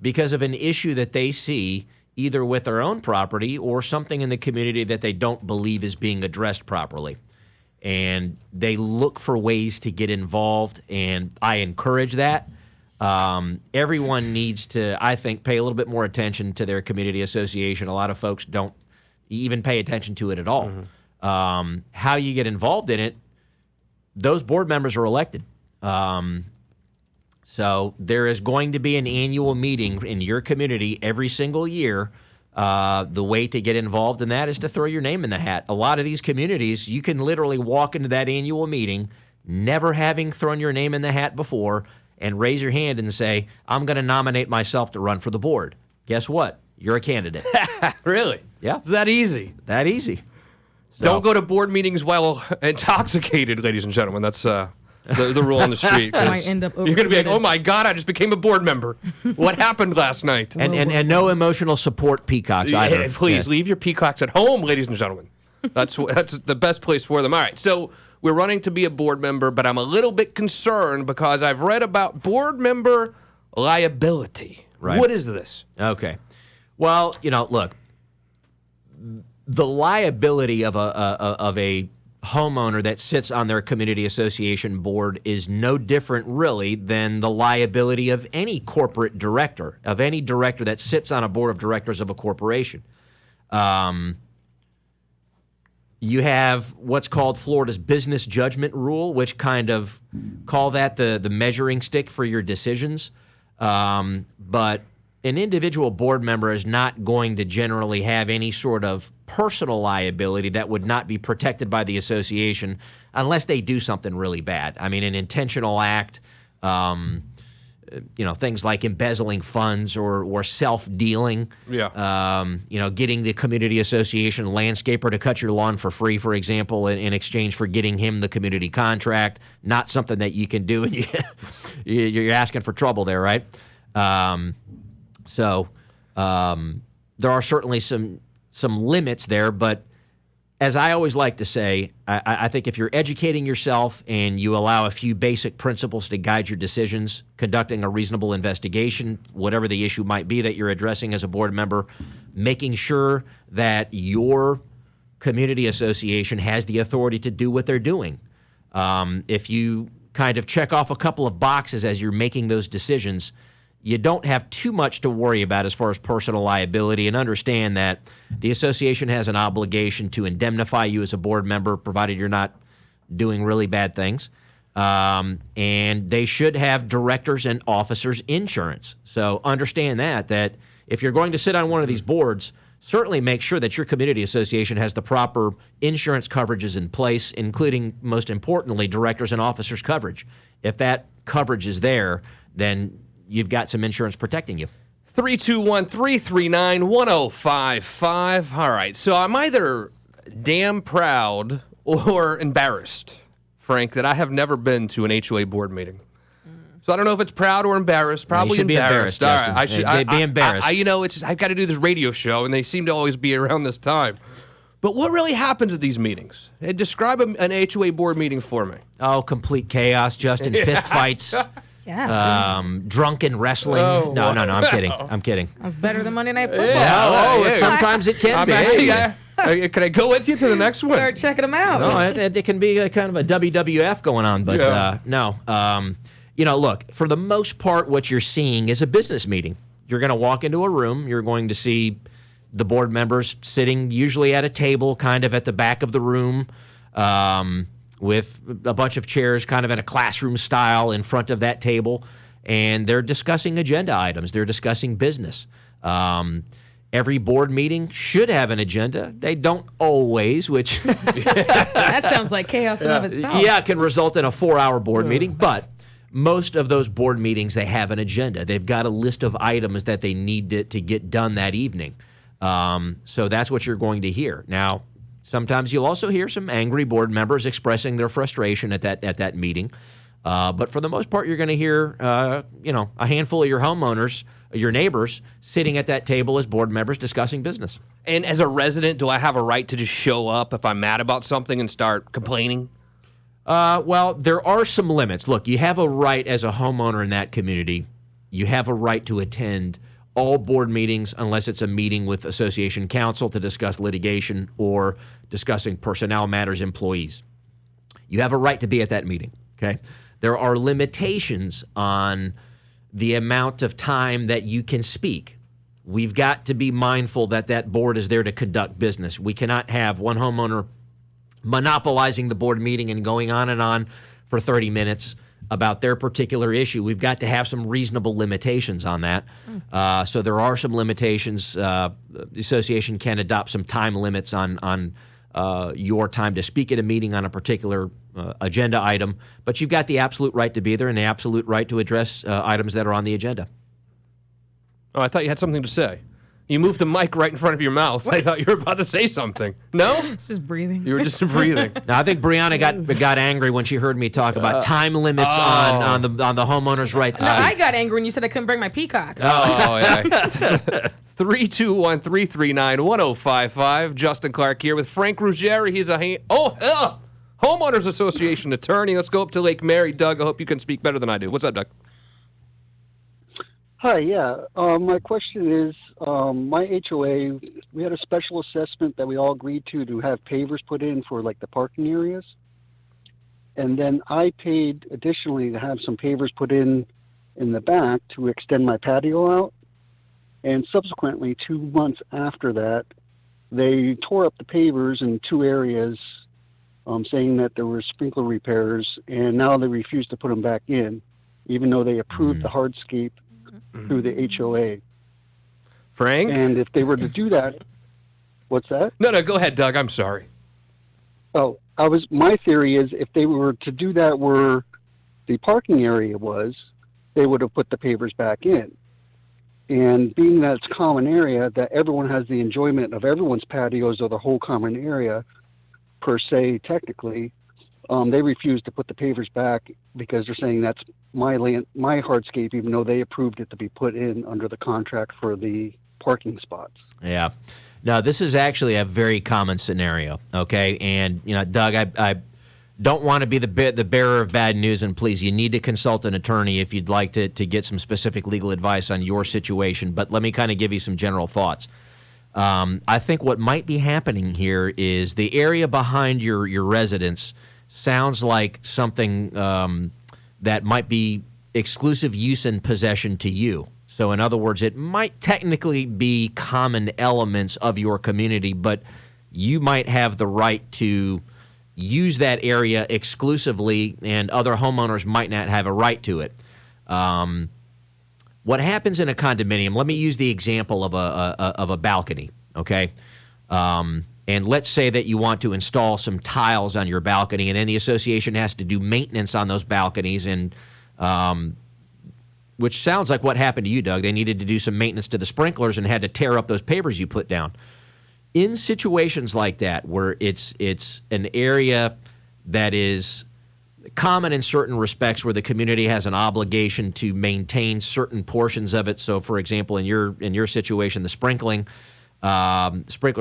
because of an issue that they see either with their own property or something in the community that they don't believe is being addressed properly. And they look for ways to get involved, and I encourage that. Everyone needs to, I think, pay a little bit more attention to their community association. A lot of folks don't even pay attention to it at all. Mm-hmm. How you get involved in it, those board members are elected. So there is going to be an annual meeting in your community every single year. The way to get involved in that is to throw your name in the hat. A lot of these communities, you can literally walk into that annual meeting, never having thrown your name in the hat before, and raise your hand and say, I'm going to nominate myself to run for the board. Guess what? You're a candidate. Really? Yeah. It's that easy. That easy. So, don't go to board meetings while intoxicated, ladies and gentlemen. That's the rule on the street. Might end up you're going to be like, oh my God, I just became a board member. What happened last night? And no emotional support peacocks either. Please leave your peacocks at home, ladies and gentlemen. That's the best place for them. All right, so we're running to be a board member, but I'm a little bit concerned because I've read about board member liability. Right. What is this? Okay. Well, look, the liability of a homeowner that sits on their community association board is no different, really, than the liability of any corporate director, of any director that sits on a board of directors of a corporation. You have what's called Florida's business judgment rule, which kind of call that the measuring stick for your decisions. But an individual board member is not going to generally have any sort of personal liability that would not be protected by the association unless they do something really bad. I mean, an intentional act, things like embezzling funds or self-dealing. Yeah. Getting the community association landscaper to cut your lawn for free, for example, in exchange for getting him the community contract. Not something that you can do, and you're asking for trouble there, right? So there are certainly some limits there, but as I always like to say, I think if you're educating yourself and you allow a few basic principles to guide your decisions, conducting a reasonable investigation, whatever the issue might be that you're addressing as a board member, making sure that your community association has the authority to do what they're doing. If you kind of check off a couple of boxes as you're making those decisions, you don't have too much to worry about as far as personal liability, and understand that the association has an obligation to indemnify you as a board member, provided you're not doing really bad things. And they should have directors and officers insurance. So understand that if you're going to sit on one of these boards, certainly make sure that your community association has the proper insurance coverages in place, including, most importantly, directors and officers coverage. If that coverage is there, then you've got some insurance protecting you. 321-339-1055. All right, so I'm either damn proud or embarrassed, Frank, that I have never been to an HOA board meeting. So I don't know if it's proud or embarrassed. Probably you should embarrassed. be embarrassed, Justin. All right, Be embarrassed. I've got to do this radio show, and they seem to always be around this time. But what really happens at these meetings? Describe an HOA board meeting for me. Oh, complete chaos, Justin. Fist fights. Yeah. Drunken wrestling. Oh, no, I'm kidding. I'm kidding. That's better than Monday Night Football. Yeah, sometimes it can be. Can I go with you to the next one? Start checking them out. No, it can be a kind of a WWF going on, but no. Look, for the most part, what you're seeing is a business meeting. You're going to walk into a room. You're going to see the board members sitting usually at a table kind of at the back of the room with a bunch of chairs kind of in a classroom style in front of that table, and they're discussing agenda items. They're discussing business. Every board meeting should have an agenda. They don't always, which... That sounds like chaos in of itself. Yeah, it can result in a 4-hour board meeting, but most of those board meetings, they have an agenda. They've got a list of items that they need to get done that evening. So that's what you're going to hear. Now, sometimes you'll also hear some angry board members expressing their frustration at that meeting. But for the most part, you're going to hear, a handful of your homeowners, your neighbors, sitting at that table as board members discussing business. And as a resident, do I have a right to just show up if I'm mad about something and start complaining? Well, there are some limits. Look, you have a right as a homeowner in that community. You have a right to attend all board meetings unless it's a meeting with association counsel to discuss litigation or discussing personnel matters, employees. You have a right to be at that meeting, okay? There are limitations on the amount of time that you can speak. We've got to be mindful that board is there to conduct business. We cannot have one homeowner monopolizing the board meeting and going on for 30 minutes about their particular issue. We've got to have some reasonable limitations on that. So there are some limitations. The association can adopt some time limits on your time to speak at a meeting on a particular agenda item, but you've got the absolute right to be there and the absolute right to address items that are on the agenda. Oh, I thought you had something to say. You moved the mic right in front of your mouth. I thought you were about to say something. No? It's just breathing. You were just breathing. Now, I think Briana got angry when she heard me talk about time limits on the homeowner's right to speak. I got angry when you said I couldn't bring my peacock. Oh, yeah. 321-339-1055. Justin Clark here with Frank Ruggieri. He's a Homeowners Association attorney. Let's go up to Lake Mary. Doug, I hope you can speak better than I do. What's up, Doug? Hi, yeah. My question is, my HOA, we had a special assessment that we all agreed to have pavers put in for like the parking areas. And then I paid additionally to have some pavers put in the back to extend my patio out. And subsequently, 2 months after that, they tore up the pavers in 2 areas, saying that there were sprinkler repairs, and now they refuse to put them back in, even though they approved the hardscape through the HOA. Frank? And if they were to do that, what's that? No, go ahead, Doug. I'm sorry. Oh, my theory is if they were to do that where the parking area was, they would have put the pavers back in. And being that it's a common area, that everyone has the enjoyment of everyone's patios or the whole common area, per se, technically, they refuse to put the pavers back because they're saying that's my land, my hardscape, even though they approved it to be put in under the contract for the parking spots. Yeah. No, this is actually a very common scenario, okay? And, Doug, I don't want to be the bearer of bad news, and please, you need to consult an attorney if you'd like to get some specific legal advice on your situation, but let me kind of give you some general thoughts. I think what might be happening here is the area behind your residence sounds like something that might be exclusive use and possession to you. So in other words, it might technically be common elements of your community, but you might have the right to use that area exclusively, and other homeowners might not have a right to it. What happens in a condominium, let me use the example of a balcony, okay? And let's say that you want to install some tiles on your balcony, and then the association has to do maintenance on those balconies, and which sounds like what happened to you, Doug. They needed to do some maintenance to the sprinklers and had to tear up those pavers you put down. In situations like that, where it's an area that is common in certain respects, where the community has an obligation to maintain certain portions of it. So, for example, in your situation, the sprinkler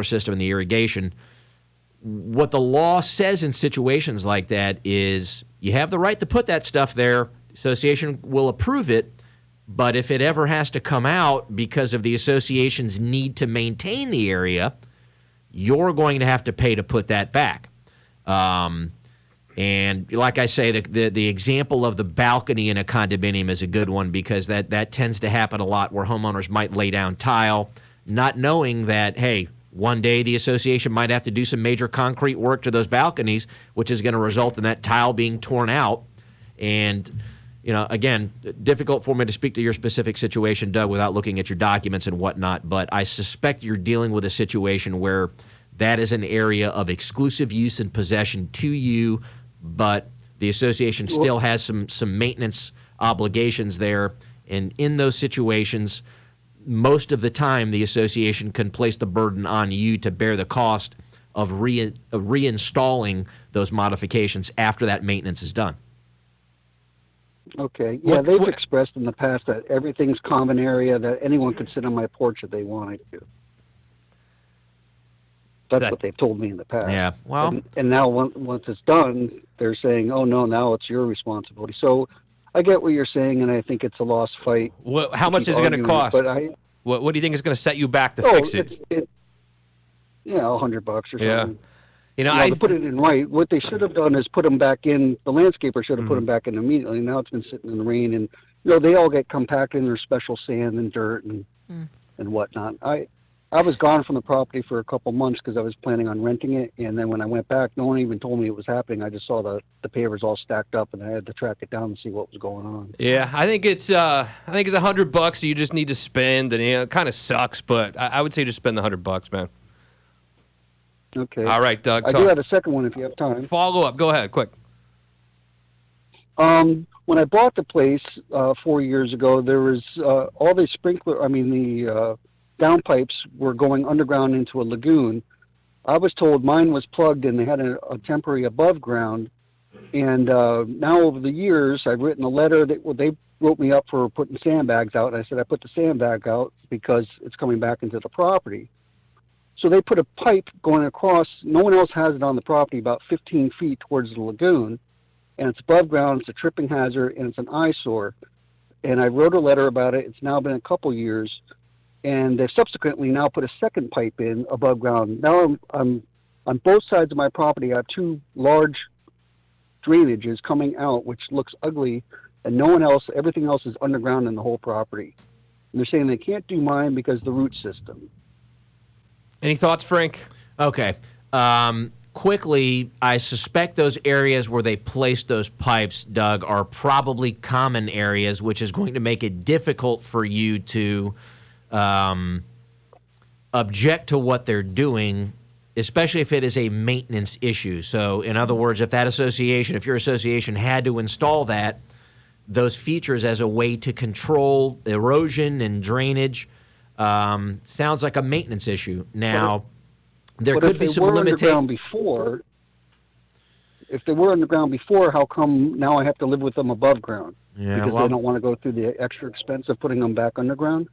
system and the irrigation, what the law says in situations like that is you have the right to put that stuff there. The association will approve it, but if it ever has to come out because of the association's need to maintain the area, you're going to have to pay to put that back. And like I say, the example of the balcony in a condominium is a good one, because that tends to happen a lot, where homeowners might lay down tile, not knowing that, hey, one day the association might have to do some major concrete work to those balconies, which is going to result in that tile being torn out. And, again, difficult for me to speak to your specific situation, Doug, without looking at your documents and whatnot, but I suspect you're dealing with a situation where that is an area of exclusive use and possession to you, but the association still has some maintenance obligations there. And in those situations, most of the time, the association can place the burden on you to bear the cost of reinstalling those modifications after that maintenance is done. Okay. Yeah, they've expressed in the past that everything's common area, that anyone could sit on my porch if they wanted to. That's what they've told me in the past. Yeah, well... And now once it's done, they're saying, oh, no, now it's your responsibility. So I get what you're saying, and I think it's a lost fight. How much is it going to cost? What do you think is going to set you back to fix it? $100 or something. Yeah. To put it in right, what they should have done is put them back in. The landscaper should have put them back in immediately. Now it's been sitting in the rain, and they all get compacted in their special sand and dirt and whatnot. I was gone from the property for a couple months because I was planning on renting it, and then when I went back, no one even told me it was happening. I just saw the pavers all stacked up, and I had to track it down and see what was going on. Yeah, I think it's $100 you just need to spend, and it kind of sucks, but I would say just spend the $100, man. Okay. All right, Doug. I do have a second one if you have time. Follow up. Go ahead, quick. When I bought the place 4 years ago, there was all the the downpipes were going underground into a lagoon. I was told mine was plugged and they had a temporary above ground. And now over the years, I've written a letter that they wrote me up for putting sandbags out. And I said I put the sandbag out because it's coming back into the property. So they put a pipe going across. No one else has it on the property, about 15 feet towards the lagoon. And it's above ground. It's a tripping hazard, and it's an eyesore. And I wrote a letter about it. It's now been a couple years. And they've subsequently now put a second pipe in above ground. Now I'm on both sides of my property. I have two large drainages coming out, which looks ugly, and everything else is underground in the whole property. And they're saying they can't do mine because of the root system. Any thoughts, Frank? Okay. Quickly, I suspect those areas where they placed those pipes, Doug, are probably common areas, which is going to make it difficult for you to object to what they're doing, especially if it is a maintenance issue. So, in other words, if your association had to install those features as a way to control erosion and drainage, sounds like a maintenance issue. Now, there could be some limitations. If they were underground before, how come now I have to live with them above ground? Yeah, because they don't want to go through the extra expense of putting them back underground?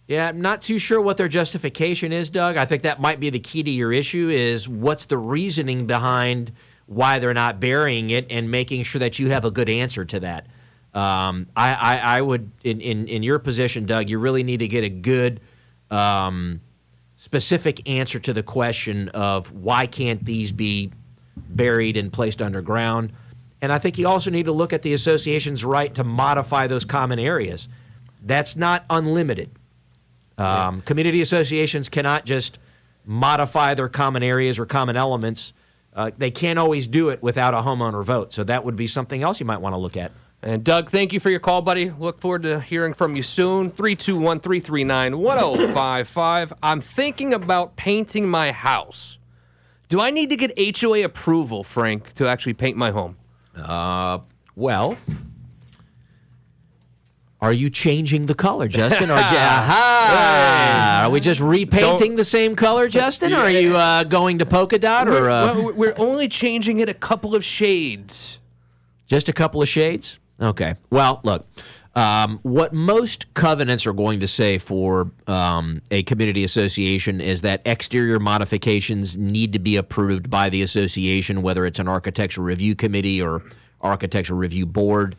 Yeah, I'm not too sure what their justification is, Doug. I think that might be the key to your issue is what's the reasoning behind why they're not burying it and making sure that you have a good answer to that. I would, in your position, Doug, you really need to get a good specific answer to the question of why can't these be buried and placed underground. And I think you also need to look at the association's right to modify those common areas. That's not unlimited. Community associations cannot just modify their common areas or common elements. They can't always do it without a homeowner vote. So that would be something else you might want to look at. And Doug, thank you for your call, buddy. Look forward to hearing from you soon. 321-339-1055. I'm thinking about painting my house. Do I need to get HOA approval, Frank, to actually paint my home? Well, are you changing the color, Justin? Are we just repainting the same color, Justin? Or are you going to polka dot? We're only changing it a couple of shades. Just a couple of shades? Okay. Well, look, what most covenants are going to say for a community association is that exterior modifications need to be approved by the association, whether it's an architectural review committee or architectural review board.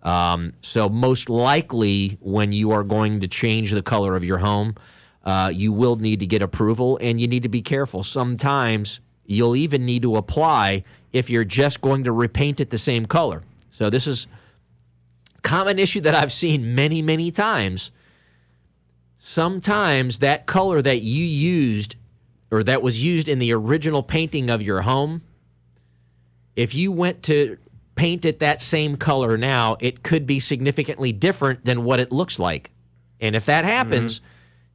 So most likely when you are going to change the color of your home, you will need to get approval, and you need to be careful. Sometimes you'll even need to apply if you're just going to repaint it the same color. So this is a common issue that I've seen many, many times. Sometimes that color that you used or that was used in the original painting of your home, if you went to paint it that same color now, it could be significantly different than what it looks like. And if that happens,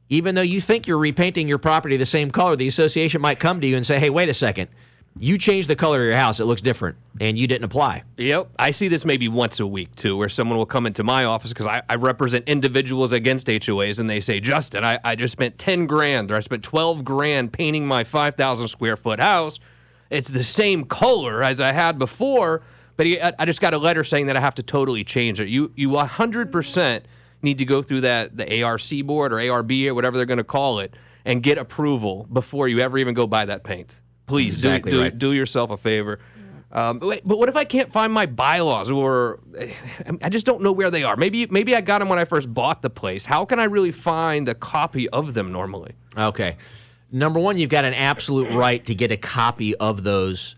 even though you think you're repainting your property the same color, the association might come to you and say, hey, wait a second. You changed the color of your house. It looks different, and you didn't apply. Yep. I see this maybe once a week, too, where someone will come into my office because I represent individuals against HOAs, and they say, Justin, I just spent $10,000 or I spent $12,000 painting my 5,000 square foot house. It's the same color as I had before, but I just got a letter saying that I have to totally change it. You 100% need to go through the ARC board or ARB or whatever they're going to call it and get approval before you ever even go buy that paint. Please do yourself a favor. But what if I can't find my bylaws, or I just don't know where they are? Maybe I got them when I first bought the place. How can I really find a copy of them normally? Okay. Number one, you've got an absolute right to get a copy of those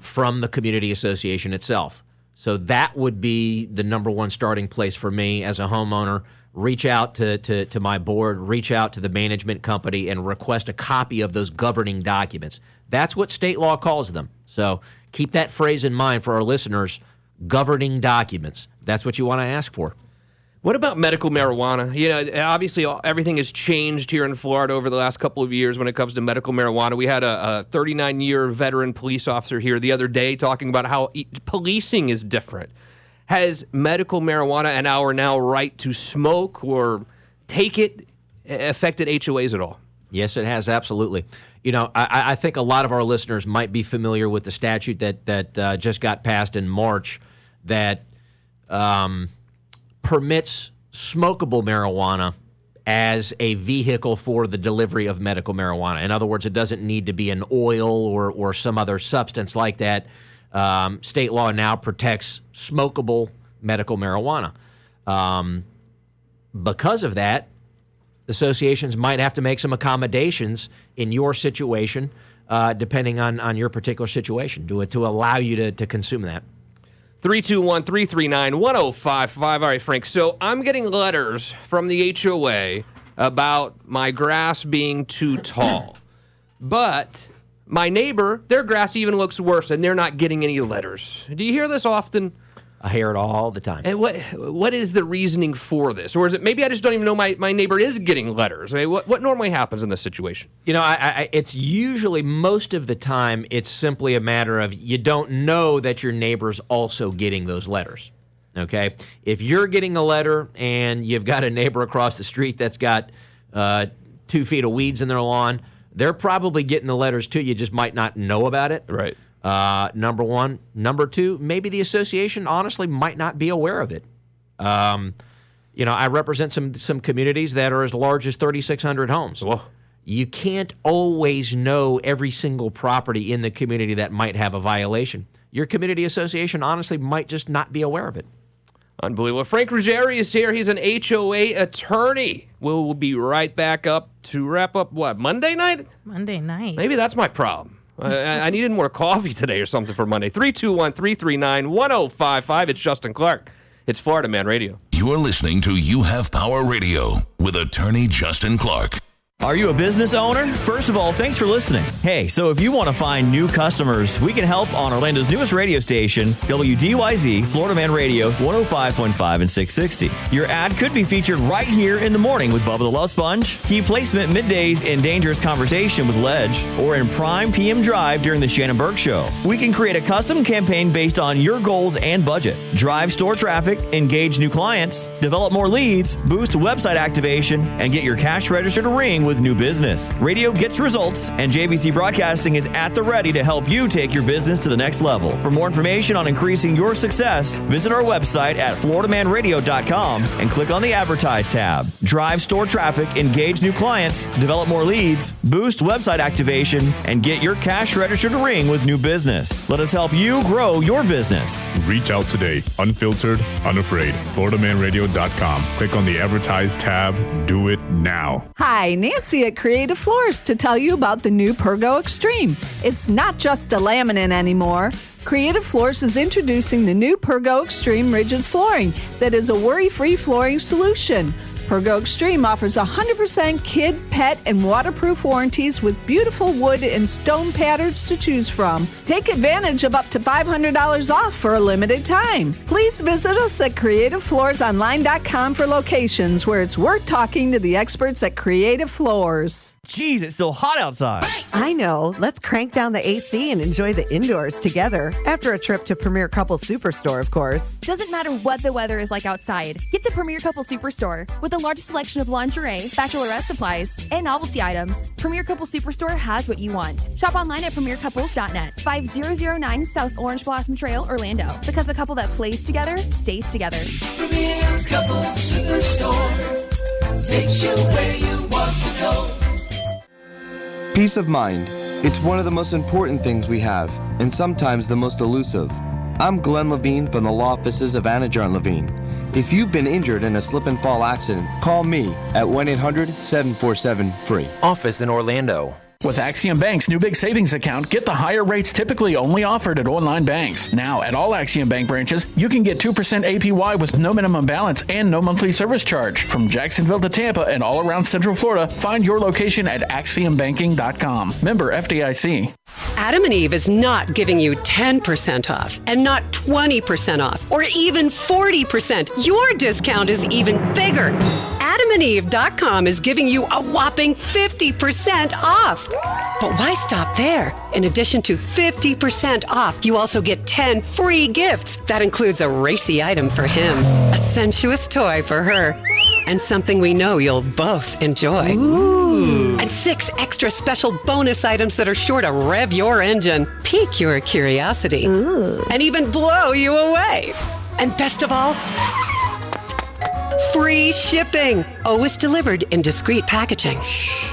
from the community association itself. So that would be the number one starting place for me as a homeowner. Reach out to my board, reach out to the management company, and request a copy of those governing documents. That's what state law calls them. So keep that phrase in mind for our listeners, governing documents. That's what you want to ask for. What about medical marijuana? You know, obviously everything has changed here in Florida over the last couple of years when it comes to medical marijuana. We had a 39-year veteran police officer here the other day talking about how policing is different. Has medical marijuana and our now right to smoke or take it affected HOAs at all? Yes, it has, absolutely. You know, I think a lot of our listeners might be familiar with the statute that just got passed in March that permits smokable marijuana as a vehicle for the delivery of medical marijuana. In other words, it doesn't need to be an oil or some other substance like that. State law now protects smokable medical marijuana. Because of that, associations might have to make some accommodations in your situation, depending on your particular situation, to allow you to consume that. 321-339-1055. All right, Frank. So I'm getting letters from the HOA about my grass being too tall. But my neighbor, their grass even looks worse, and they're not getting any letters. Do you hear this often? I hear it all the time. And what is the reasoning for this? Or is it maybe I just don't even know my neighbor is getting letters? I mean, what normally happens in this situation? You know, it's usually, most of the time, it's simply a matter of you don't know that your neighbor's also getting those letters, okay? If you're getting a letter and you've got a neighbor across the street that's got 2 feet of weeds in their lawn, they're probably getting the letters too. You just might not know about it. Right. Number one. Number two, maybe the association honestly might not be aware of it. You know, I represent some communities that are as large as 3,600 homes. Whoa. You can't always know every single property in the community that might have a violation. Your community association honestly might just not be aware of it. Unbelievable. Frank Ruggieri is here. He's an HOA attorney. We'll be right back up to wrap up, what, Monday night? Monday night. Maybe that's my problem. I needed more coffee today or something for Monday. 321-339-1055. It's Justin Clark. It's Florida Man Radio. You're listening to You Have Power Radio with attorney Justin Clark. Are you a business owner? First of all, thanks for listening. Hey, so if you want to find new customers, we can help on Orlando's newest radio station, WDYZ, Florida Man Radio, 105.5 and 660. Your ad could be featured right here in the morning with Bubba the Love Sponge, key placement middays in Dangerous Conversation with Ledge, or in prime PM Drive during the Shannon Burke Show. We can create a custom campaign based on your goals and budget. Drive store traffic, engage new clients, develop more leads, boost website activation, and get your cash register to ring with new business. Radio gets results, and JVC Broadcasting is at the ready to help you take your business to the next level. For more information on increasing your success, visit our website at floridamanradio.com and click on the Advertise tab. Drive store traffic, engage new clients, develop more leads, boost website activation, and get your cash register to ring with new business. Let us help you grow your business. Reach out today, unfiltered, unafraid. FloridaManRadio.com. Click on the Advertise tab. Do it now. Hi, Nancy at Creative Floors to tell you about the new Pergo Extreme. It's not just a laminate anymore. Creative Floors is introducing the new Pergo Extreme Rigid Flooring that is a worry-free flooring solution. Pergo Extreme offers 100% kid, pet, and waterproof warranties with beautiful wood and stone patterns to choose from. Take advantage of up to $500 off for a limited time. Please visit us at CreativeFloorsOnline.com for locations where it's worth talking to the experts at Creative Floors. Jeez, it's so hot outside. I know. Let's crank down the AC and enjoy the indoors together. After a trip to Premier Couple Superstore, of course. Doesn't matter what the weather is like outside. Get to Premier Couple Superstore with the largest selection of lingerie, bachelorette supplies, and novelty items. Premier Couple Superstore has what you want. Shop online at premiercouples.net. 5009 South Orange Blossom Trail, Orlando. Because a couple that plays together stays together. Premier Couple Superstore takes you where you want to go. Peace of mind. It's one of the most important things we have, and sometimes the most elusive. I'm Glenn Levine from the law offices of Anajar & Levine. If you've been injured in a slip and fall accident, call me at 1-800-747-FREE. Office in Orlando. With Axiom Bank's new big savings account, get the higher rates typically only offered at online banks. Now, at all Axiom Bank branches, you can get 2% APY with no minimum balance and no monthly service charge. From Jacksonville to Tampa and all around Central Florida, find your location at AxiomBanking.com. Member FDIC. Adam and Eve is not giving you 10% off and not 20% off or even 40%. Your discount is even bigger. AdamandEve.com is giving you a whopping 50% off. But why stop there? In addition to 50% off, you also get 10 free gifts. That includes a racy item for him, a sensuous toy for her, and something we know you'll both enjoy. Ooh. And 6 extra special bonus items that are sure to rev your engine, pique your curiosity, and even blow you away. And best of all, free shipping. Always delivered in discreet packaging.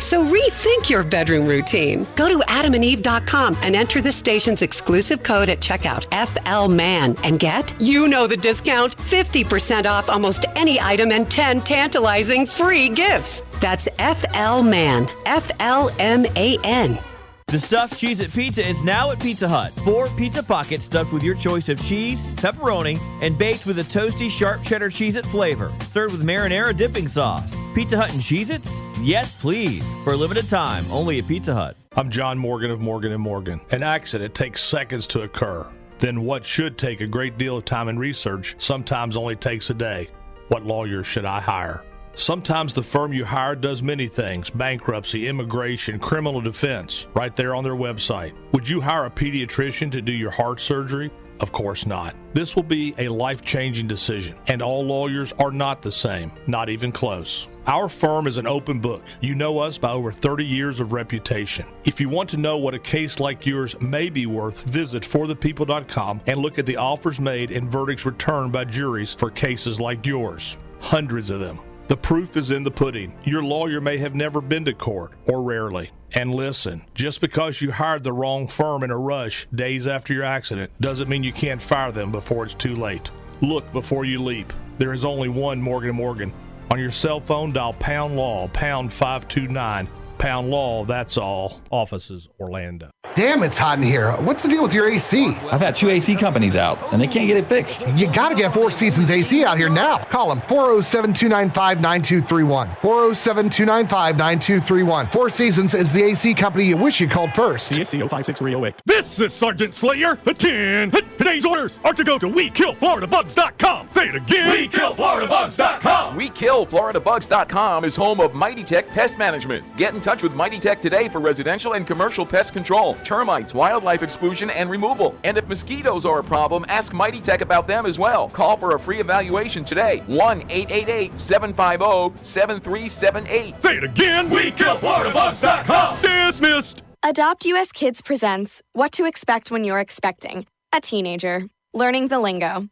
So rethink your bedroom routine. Go to adamandeve.com and enter the station's exclusive code at checkout, FLMAN, and get, you know the discount, 50% off almost any item and 10 tantalizing free gifts. That's FLMAN, FLMAN. The stuffed Cheez-It Pizza is now at Pizza Hut. 4 pizza pockets stuffed with your choice of cheese, pepperoni, and baked with a toasty, sharp cheddar Cheez-It flavor. Served with marinara dipping sauce. Pizza Hut and Cheez-Its? Yes, please. For a limited time, only at Pizza Hut. I'm John Morgan of Morgan & Morgan. An accident takes seconds to occur. Then what should take a great deal of time and research sometimes only takes a day. What lawyer should I hire? Sometimes the firm you hire does many things: bankruptcy, immigration, criminal defense, right there on their website. Would you hire a pediatrician to do your heart surgery? Of course not. This will be a life-changing decision, and all lawyers are not the same, not even close. Our firm is an open book. You know us by over 30 years of reputation. If you want to know what a case like yours may be worth, visit forthepeople.com and look at the offers made and verdicts returned by juries for cases like yours. Hundreds of them. The proof is in the pudding. Your lawyer may have never been to court, or rarely. And listen, just because you hired the wrong firm in a rush days after your accident doesn't mean you can't fire them before it's too late. Look before you leap. There is only one Morgan & Morgan. On your cell phone, dial #LAW, #529. #LAW, that's all. Offices, Orlando. damn, it's hot in here. What's the deal with your AC? I've had 2 AC companies out, and they can't get it fixed. You gotta get Four Seasons AC out here now. Call them 407-295-9231. 407-295-9231. Four Seasons is the AC company you wish you called first. CSC 056308. This is Sergeant Slayer. Attend. Today's orders are to go to WeKillFloridaBugs.com. Say it again. WeKillFloridaBugs.com. WeKillFloridaBugs.com is home of Mighty Tech Pest Management. Get in touch with Mighty Tech today for residential and commercial pest control, termites, wildlife exclusion, and removal. And if mosquitoes are a problem, ask Mighty Tech about them as well. Call for a free evaluation today. 1-888-750-7378. Say it again. WeKillFloridaBugs.com. Dismissed. Adopt US Kids presents What to Expect When You're Expecting a Teenager. Learning the lingo.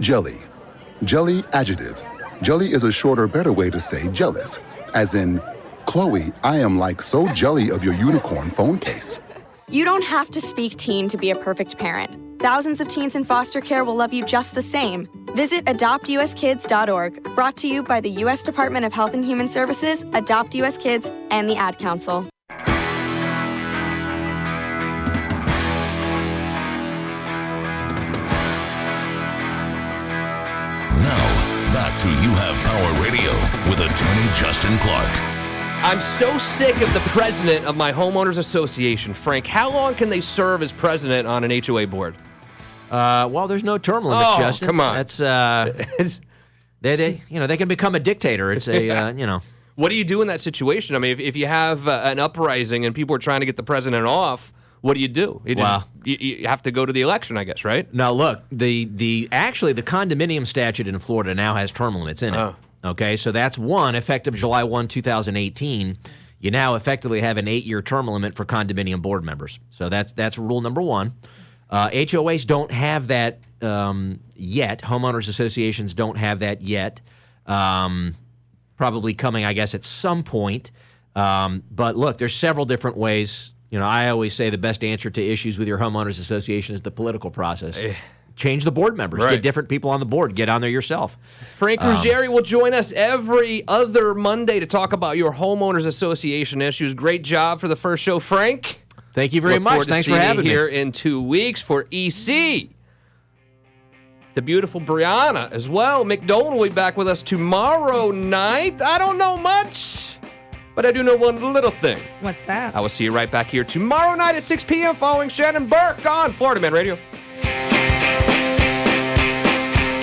Jelly. Jelly adjective. Jelly is a shorter, better way to say jealous. As in, Chloe, I am like so jelly of your unicorn phone case. You don't have to speak teen to be a perfect parent. Thousands of teens in foster care will love you just the same. Visit adoptuskids.org. Brought to you by the U.S. Department of Health and Human Services, Adopt US Kids, and the Ad Council. Back to You Have Power Radio with attorney Justin Clark. I'm so sick of the president of my homeowners association. Frank, how long can they serve as president on an HOA board? Well, there's no term limits, Oh, Justin. come on. That's they can become a dictator. It's a What do you do in that situation? I mean, if you have an uprising and people are trying to get the president off, what do? You have to go to the election, I guess, right? Now, look, the condominium statute in Florida now has term limits in it. Oh. Okay, so that's one, effective July 1, 2018. You now effectively have an 8-year term limit for condominium board members. So that's rule number one. HOAs don't have that yet. Homeowners associations don't have that yet. Probably coming, I guess, at some point. But look, there's several different ways. I always say the best answer to issues with your homeowners association is the political process. Change the board members. Right. Get different people on the board. Get on there yourself. Frank Ruggieri will join us every other Monday to talk about your homeowners association issues. Great job for the first show, Frank. Thank you very Look much. forward to Thanks for seeing you having me. here in 2 weeks for EC. The Beautiful Briana as well. Mick Dolan will be back with us tomorrow night. I don't know much, but I do know one little thing. What's that? I will see you right back here tomorrow night at 6 p.m. following Shannon Burke on Florida Man Radio.